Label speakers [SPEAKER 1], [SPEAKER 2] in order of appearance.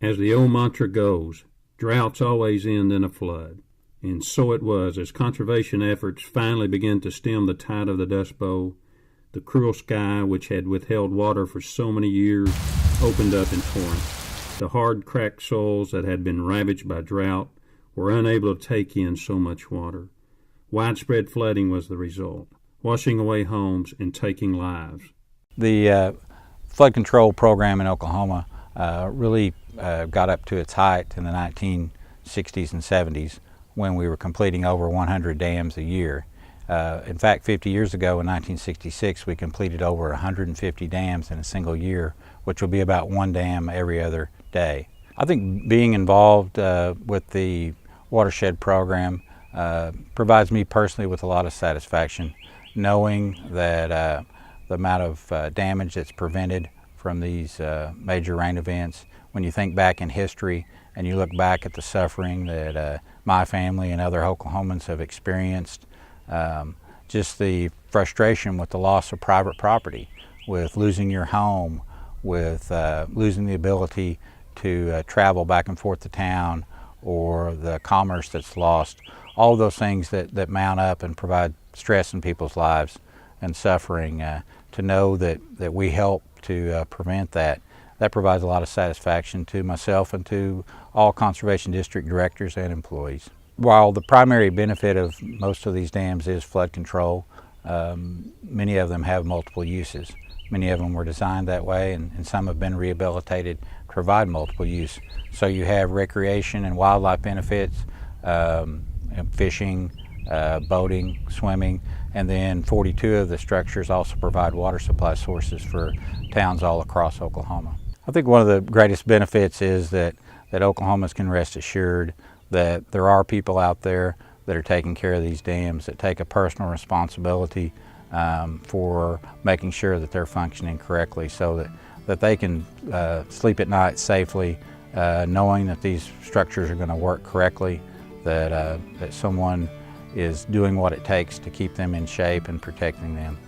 [SPEAKER 1] As the old mantra goes, droughts always end in a flood. And so it was as conservation efforts finally began to stem the tide of the Dust Bowl. The cruel sky, which had withheld water for so many years, opened up in torrents. The hard, cracked soils that had been ravaged by drought were unable to take in so much water. Widespread flooding was the result, washing away homes and taking lives.
[SPEAKER 2] The flood control program in Oklahoma really got up to its height in the 1960s and 70s when we were completing over 100 dams a year. In fact, 50 years ago in 1966, we completed over 150 dams in a single year, which will be about one dam every other day. I think being involved with the watershed program provides me personally with a lot of satisfaction, knowing that the amount of damage that's prevented from these major rain events. When you think back in history and you look back at the suffering that my family and other Oklahomans have experienced, just the frustration with the loss of private property, with losing your home, with losing the ability to travel back and forth to town, or the commerce that's lost, all of those things that mount up and provide stress in people's lives and suffering, to know that we help to prevent that provides a lot of satisfaction to myself and to all conservation district directors and employees. While the primary benefit of most of these dams is flood control, many of them have multiple uses. Many of them were designed that way, and some have been rehabilitated to provide multiple use. So you have recreation and wildlife benefits, fishing, boating, swimming, and then 42 of the structures also provide water supply sources for towns all across Oklahoma. I think one of the greatest benefits is that Oklahomans can rest assured that there are people out there that are taking care of these dams, that take a personal responsibility for making sure that they're functioning correctly, so that they can sleep at night safely, knowing that these structures are going to work correctly, that someone is doing what it takes to keep them in shape and protecting them.